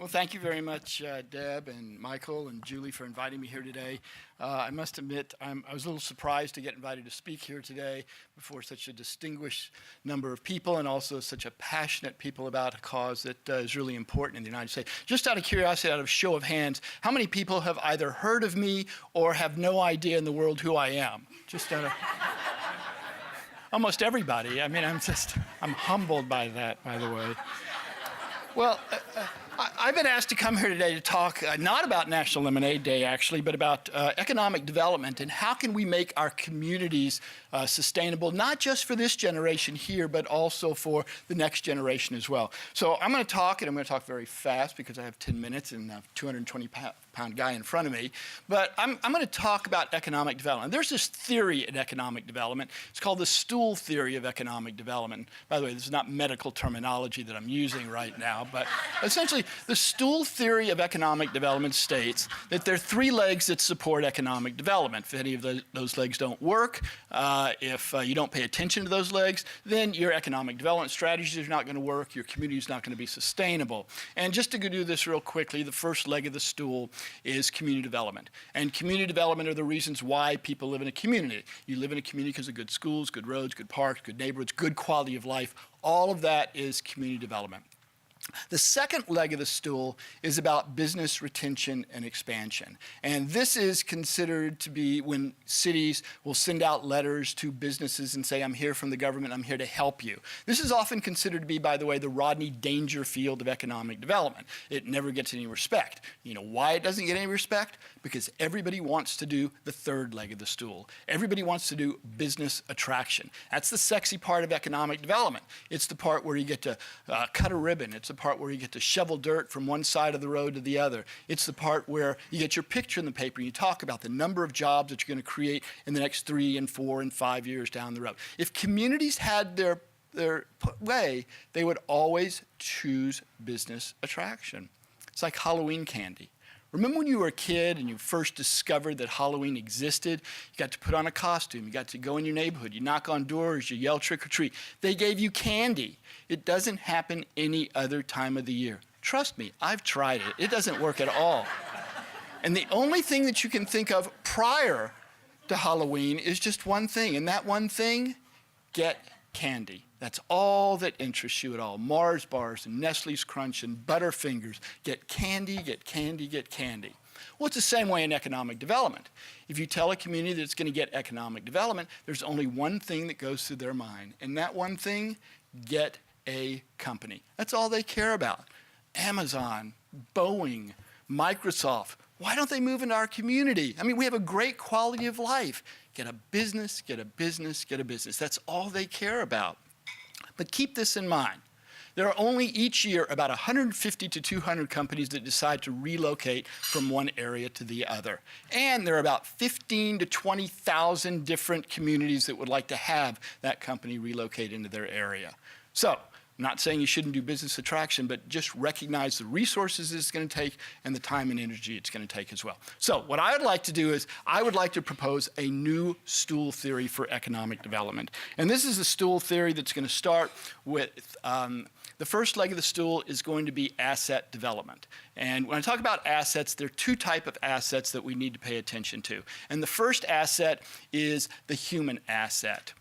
Well, thank you very much, Deb and Michael and Julie, for inviting me here today. I must admit, I was a little surprised to get invited to speak here today before such a distinguished number of people and also such a passionate people about a cause that is really important in the United States. Just out of curiosity, out of show of hands, how many people have either heard of me or have no idea in the world who I am? Just out of... Almost everybody. I mean, I'm humbled by that, by the way. Well, I've been asked to come here today to talk not about National Lemonade Day, actually, but about economic development and how can we make our communities sustainable, not just for this generation here, but also for the next generation as well. So I'm going to talk, and I'm going to talk very fast because I have 10 minutes and a 220-pound guy in front of me. But I'm going to talk about economic development. There's this theory in economic development. It's called the Stool theory of economic development. By the way, this is not medical terminology that I'm using right now, but essentially, the Stool theory of economic development states that there are three legs that support economic development. If any of those legs don't work, if you don't pay attention to those legs, then your economic development strategies are not going to work, your community is not going to be sustainable. And just to go do this real quickly, the first leg of the stool is community development. And community development are the reasons why people live in a community. You live in a community because of good schools, good roads, good parks, good neighborhoods, good quality of life. All of that is community development. The second leg of the stool is about business retention and expansion. And this is considered to be when cities will send out letters to businesses and say, I'm here from the government, I'm here to help you. This is often considered to be, by the way, the Rodney Dangerfield of economic development. It never gets any respect. You know why it doesn't get any respect? Because everybody wants to do the third leg of the stool. Everybody wants to do business attraction. That's the sexy part of economic development. It's the part where you get to cut a ribbon. It's the part where you get to shovel dirt from one side of the road to the other. It's the part where you get your picture in the paper and you talk about the number of jobs that you're going to create in the next 3 and 4 and 5 years down the road. If communities had their way, they would always choose business attraction. It's like Halloween candy. Remember when you were a kid and you first discovered that Halloween existed? You got to put on a costume, you got to go in your neighborhood, you knock on doors, you yell trick or treat. They gave you candy. It doesn't happen any other time of the year. Trust me, I've tried it. It doesn't work at all. And the only thing that you can think of prior to Halloween is just one thing, and that one thing, get candy. That's all that interests you at all. Mars bars and Nestle's Crunch and Butterfingers. Get candy, get candy, get candy. Well, it's the same way in economic development. If you tell a community that it's going to get economic development, there's only one thing that goes through their mind. And that one thing, get a company. That's all they care about. Amazon, Boeing, Microsoft. Why don't they move into our community? I mean, we have a great quality of life. Get a business, get a business, get a business. That's all they care about. But keep this in mind. There are only each year about 150 to 200 companies that decide to relocate from one area to the other. And there are about 15 to 20,000 different communities that would like to have that company relocate into their area. So, I'm not saying you shouldn't do business attraction, but just recognize the resources it's going to take and the time and energy it's going to take as well. So what I would like to do is I would like to propose a new stool theory for economic development. And this is a stool theory that's going to start with the first leg of the stool is going to be asset development. And when I talk about assets, there are two types of assets that we need to pay attention to. And the first asset is the human asset.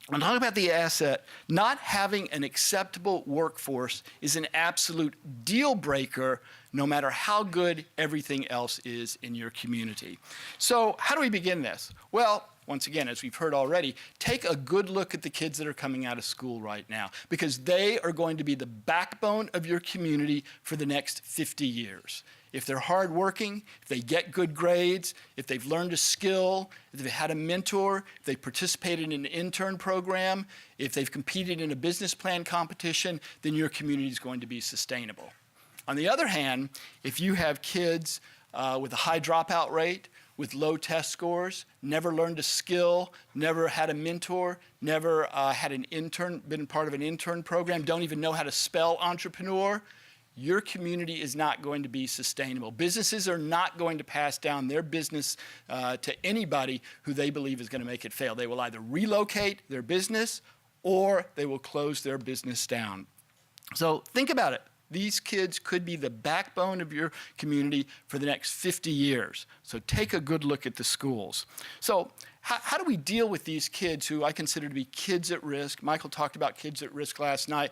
When talking about the asset, not having an acceptable workforce is an absolute deal breaker no matter how good everything else is in your community. So how do we begin this? Well, once again, as we've heard already, take a good look at the kids that are coming out of school right now because they are going to be the backbone of your community for the next 50 years. If they're hardworking, if they get good grades, if they've learned a skill, if they've had a mentor, if they participated in an intern program, if they've competed in a business plan competition, then your community is going to be sustainable. On the other hand, if you have kids with a high dropout rate, with low test scores, never learned a skill, never had a mentor, never had an intern, been part of an intern program, don't even know how to spell entrepreneur, your community is not going to be sustainable. Businesses are not going to pass down their business to anybody who they believe is going to make it fail. They will either relocate their business or they will close their business down. So think about it. These kids could be the backbone of your community for the next 50 years. So take a good look at the schools. So how do we deal with these kids who I consider to be kids at risk? Michael talked about kids at risk last night.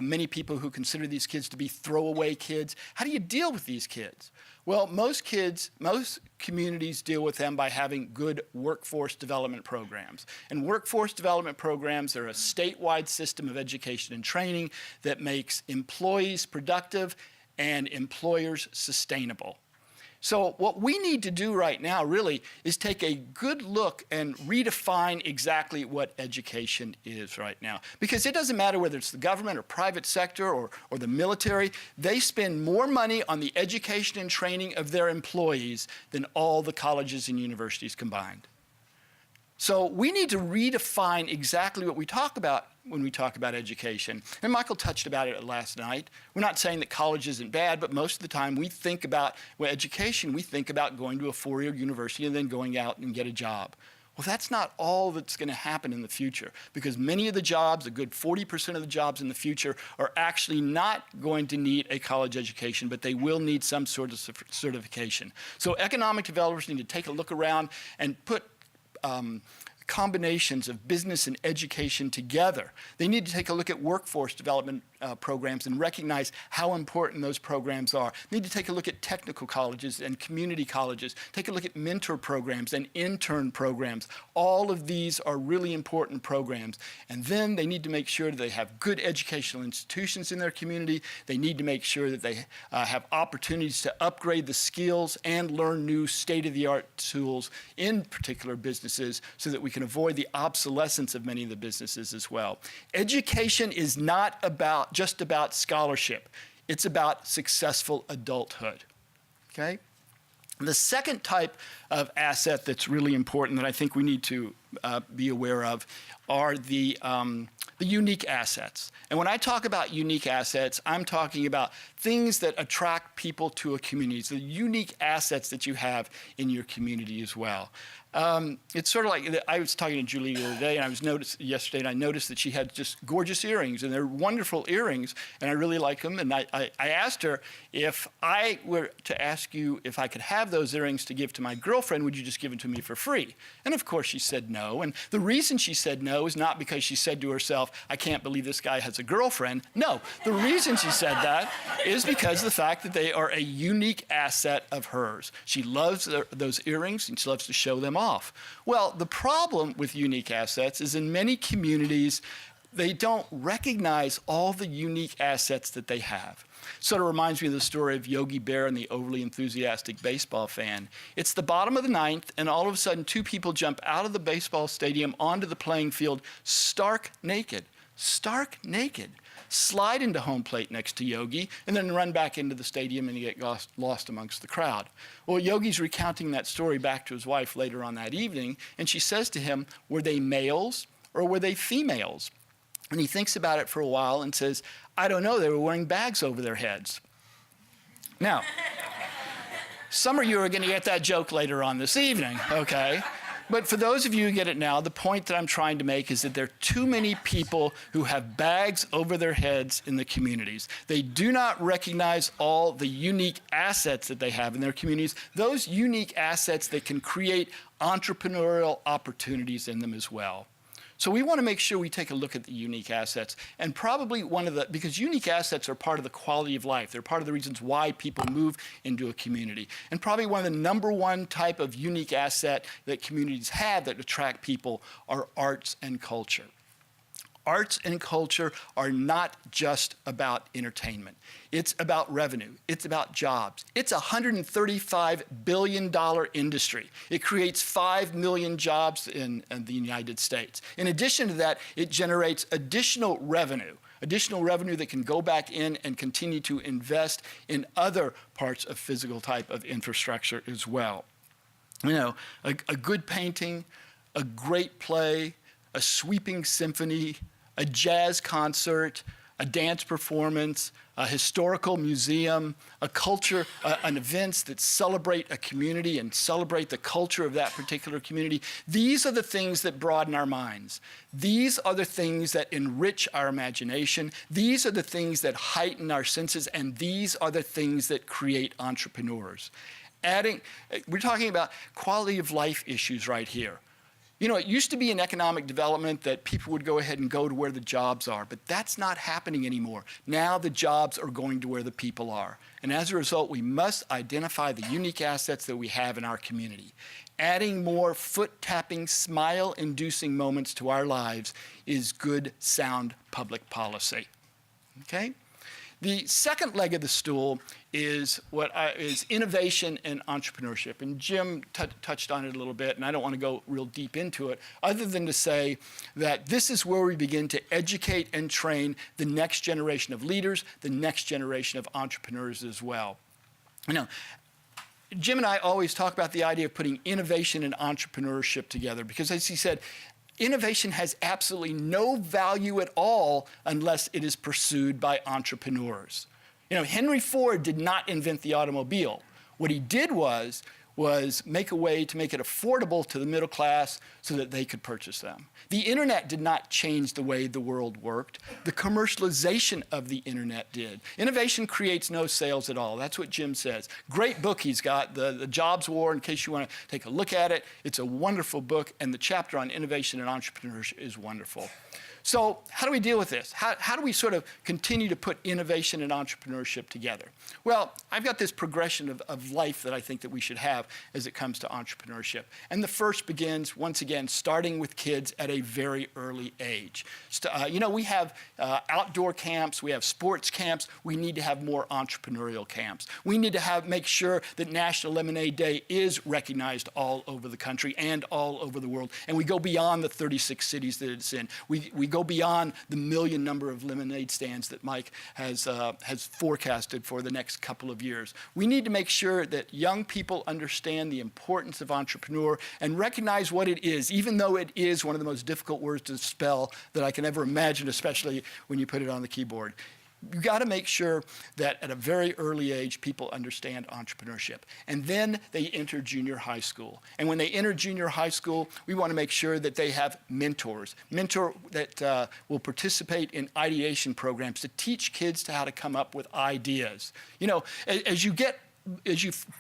Many people who consider these kids to be throwaway kids. How do you deal with these kids? Well, most communities deal with them by having good workforce development programs. And workforce development programs are a statewide system of education and training that makes employees productive and employers sustainable. So what we need to do right now really is take a good look and redefine exactly what education is right now. Because it doesn't matter whether it's the government or private sector or the military, they spend more money on the education and training of their employees than all the colleges and universities combined. So we need to redefine exactly what we talk about when we talk about education. And Michael touched about it last night. We're not saying that college isn't bad, but most of the time we think about education, we think about going to a four-year university and then going out and get a job. Well, that's not all that's going to happen in the future, because many of the jobs, a good 40% of the jobs in the future, are actually not going to need a college education, but they will need some sort of certification. So economic developers need to take a look around and put combinations of business and education together. They need to take a look at workforce development programs and recognize how important those programs are. They need to take a look at technical colleges and community colleges, take a look at mentor programs and intern programs. All of these are really important programs. And then they need to make sure that they have good educational institutions in their community. They need to make sure that they have opportunities to upgrade the skills and learn new state-of-the-art tools in particular businesses so that we can avoid the obsolescence of many of the businesses as well. Education is not just about scholarship. It's about successful adulthood, okay? The second type of asset that's really important that I think we need to be aware of are the unique assets. And when I talk about unique assets, I'm talking about things that attract people to a community, so the unique assets that you have in your community as well. It's sort of like, I was talking to Julie the other day, and I noticed that she had just gorgeous earrings, and they're wonderful earrings, and I really like them. And I asked her, if I were to ask you if I could have those earrings to give to my girlfriend, would you just give them to me for free? And of course she said no. And the reason she said no is not because she said to herself, I can't believe this guy has a girlfriend. No, the reason she said that is because of the fact that they are a unique asset of hers. She loves those earrings, and she loves to show them off. Well, the problem with unique assets is in many communities, they don't recognize all the unique assets that they have. Sort of reminds me of the story of Yogi Berra and the overly enthusiastic baseball fan. It's the bottom of the ninth, and all of a sudden, two people jump out of the baseball stadium onto the playing field stark naked, slide into home plate next to Yogi, and then run back into the stadium and get lost amongst the crowd. Well, Yogi's recounting that story back to his wife later on that evening, and she says to him, were they males or were they females? And he thinks about it for a while and says, I don't know, they were wearing bags over their heads. Now, some of you are going to get that joke later on this evening, okay? But for those of you who get it now, the point that I'm trying to make is that there are too many people who have bags over their heads in the communities. They do not recognize all the unique assets that they have in their communities, those unique assets that can create entrepreneurial opportunities in them as well. So we want to make sure we take a look at the unique assets, and probably because unique assets are part of the quality of life. They're part of the reasons why people move into a community. And probably one of the number one type of unique asset that communities have that attract people are arts and culture. Arts and culture are not just about entertainment. It's about revenue. It's about jobs. It's a $135 billion industry. It creates 5 million jobs in the United States. In addition to that, it generates additional revenue that can go back in and continue to invest in other parts of physical type of infrastructure as well. You know, a good painting, a great play, a sweeping symphony, a jazz concert, a dance performance, a historical museum, a culture, an events that celebrate a community and celebrate the culture of that particular community. These are the things that broaden our minds. These are the things that enrich our imagination. These are the things that heighten our senses, and these are the things that create entrepreneurs. We're talking about quality of life issues right here. You know, it used to be in economic development that people would go ahead and go to where the jobs are, but that's not happening anymore. Now the jobs are going to where the people are. And as a result, we must identify the unique assets that we have in our community. Adding more foot-tapping, smile-inducing moments to our lives is good, sound public policy. Okay? The second leg of the stool is is innovation and entrepreneurship. And Jim touched on it a little bit, and I don't want to go real deep into it, other than to say that this is where we begin to educate and train the next generation of leaders, the next generation of entrepreneurs as well. You know, Jim and I always talk about the idea of putting innovation and entrepreneurship together because, as he said, innovation has absolutely no value at all unless it is pursued by entrepreneurs. You know, Henry Ford did not invent the automobile. What he did was make a way to make it affordable to the middle class so that they could purchase them. The internet did not change the way the world worked. The commercialization of the internet did. Innovation creates no sales at all. That's what Jim says. Great book he's got, The Jobs War, in case you want to take a look at it. It's a wonderful book, and the chapter on innovation and entrepreneurship is wonderful. So how do we deal with this? How do we sort of continue to put innovation and entrepreneurship together? Well, I've got this progression of life that I think that we should have as it comes to entrepreneurship. And the first begins, once again, starting with kids at a very early age. You know, we have outdoor camps, we have sports camps, we need to have more entrepreneurial camps. We need to make sure that National Lemonade Day is recognized all over the country and all over the world. And we go beyond the 36 cities that it's in. We go beyond the million number of lemonade stands that Mike has forecasted for the next couple of years. We need to make sure that young people understand the importance of entrepreneur and recognize what it is, even though it is one of the most difficult words to spell that I can ever imagine, especially when you put it on the keyboard. You've got to make sure that at a very early age, people understand entrepreneurship. And then they enter junior high school. And when they enter junior high school, we want to make sure that they have mentors that will participate in ideation programs to teach kids how to come up with ideas. You know, as you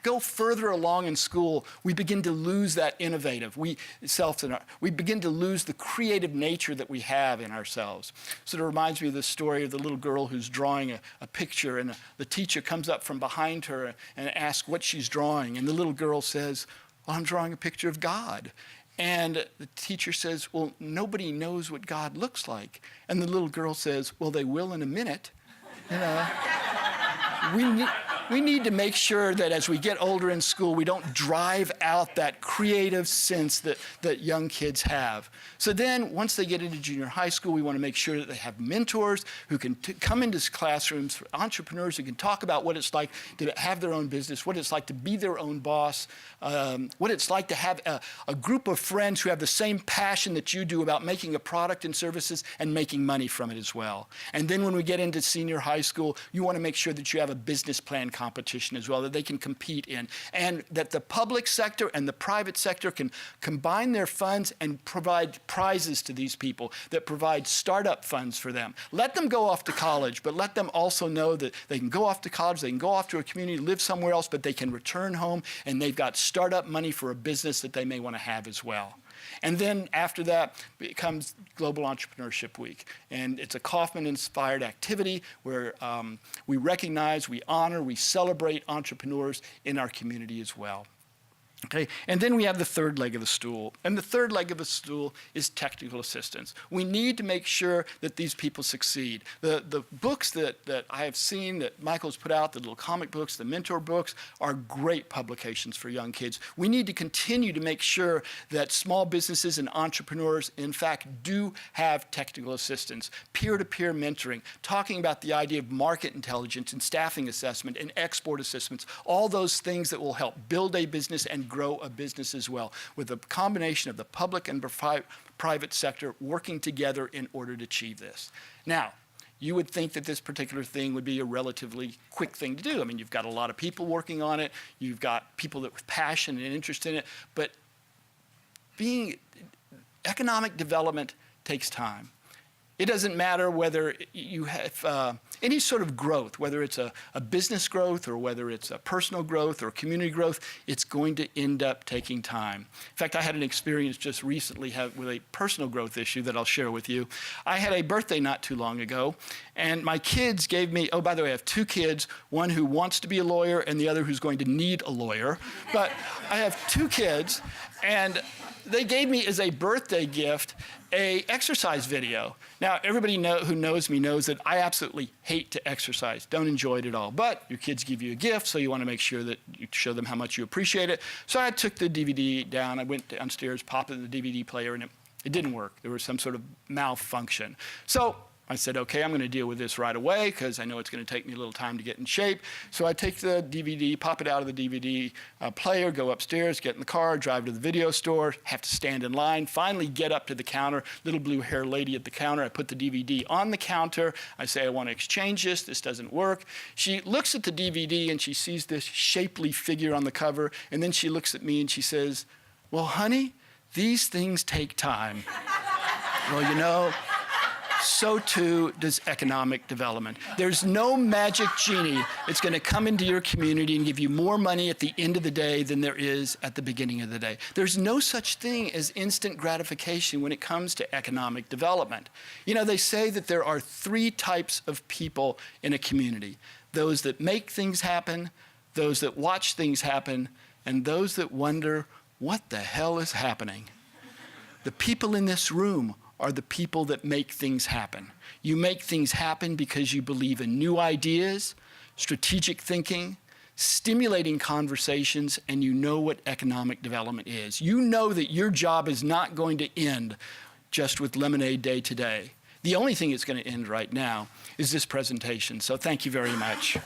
go further along in school, we begin to lose that innovative. We begin to lose the creative nature that we have in ourselves. So it reminds me of the story of the little girl who's drawing a picture, and the teacher comes up from behind her and asks what she's drawing. And the little girl says, "Well, I'm drawing a picture of God." And the teacher says, "Well, nobody knows what God looks like." And the little girl says, "Well, they will in a minute." You know, we need to make sure that as we get older in school, we don't drive out that creative sense that young kids have. So then, once they get into junior high school, we want to make sure that they have mentors who can come into classrooms, entrepreneurs who can talk about what it's like to have their own business, what it's like to be their own boss, what it's like to have a group of friends who have the same passion that you do about making a product and services and making money from it as well. And then when we get into senior high school, you want to make sure that you have a business plan competition as well that they can compete in, and that the public sector and the private sector can combine their funds and provide prizes to these people that provide startup funds for them. Let them go off to college, but let them also know that they can go off to college, they can go off to a community, live somewhere else, but they can return home and they've got startup money for a business that they may want to have as well. And then after that becomes Global Entrepreneurship Week. And it's a Kauffman-inspired activity where we recognize, we honor, we celebrate entrepreneurs in our community as well. Okay, and then we have the third leg of the stool. And the third leg of the stool is technical assistance. We need to make sure that these people succeed. The books that I have seen that Michael's put out, the little comic books, the mentor books, are great publications for young kids. We need to continue to make sure that small businesses and entrepreneurs, in fact, do have technical assistance, peer-to-peer mentoring, talking about the idea of market intelligence and staffing assessment and export assessments, all those things that will help build a business and grow a business as well, with a combination of the public and private sector working together in order to achieve this. Now, you would think that this particular thing would be a relatively quick thing to do. I mean, you've got a lot of people working on it. You've got people that with passion and interest in it. But economic development takes time. It doesn't matter whether you have any sort of growth, whether it's a business growth or whether it's a personal growth or community growth, it's going to end up taking time. In fact, I had an experience just recently with a personal growth issue that I'll share with you. I had a birthday not too long ago, and my kids gave me, oh, by the way, I have two kids, one who wants to be a lawyer and the other who's going to need a lawyer. But I have two kids, and they gave me as a birthday gift an exercise video. Now, everybody who knows me knows that I absolutely hate to exercise, don't enjoy it at all. But your kids give you a gift, so you want to make sure that you show them how much you appreciate it. So I took the DVD down, I went downstairs, popped it in the DVD player, and it didn't work. There was some sort of malfunction. So I said, okay, I'm going to deal with this right away because I know it's going to take me a little time to get in shape. So I take the DVD, pop it out of the DVD player, go upstairs, get in the car, drive to the video store, have to stand in line, finally get up to the counter, little blue hair lady at the counter. I put the DVD on the counter. I say, I want to exchange this. This doesn't work. She looks at the DVD and she sees this shapely figure on the cover. And then she looks at me and she says, well, honey, these things take time. Well, you know, so too does economic development. There's no magic genie that's going to come into your community and give you more money at the end of the day than there is at the beginning of the day. There's no such thing as instant gratification when it comes to economic development. You know, they say that there are three types of people in a community: those that make things happen, those that watch things happen, and those that wonder, what the hell is happening? The people in this room are the people that make things happen. You make things happen because you believe in new ideas, strategic thinking, stimulating conversations, and you know what economic development is. You know that your job is not going to end just with Lemonade Day today. The only thing that's going to end right now is this presentation. So thank you very much.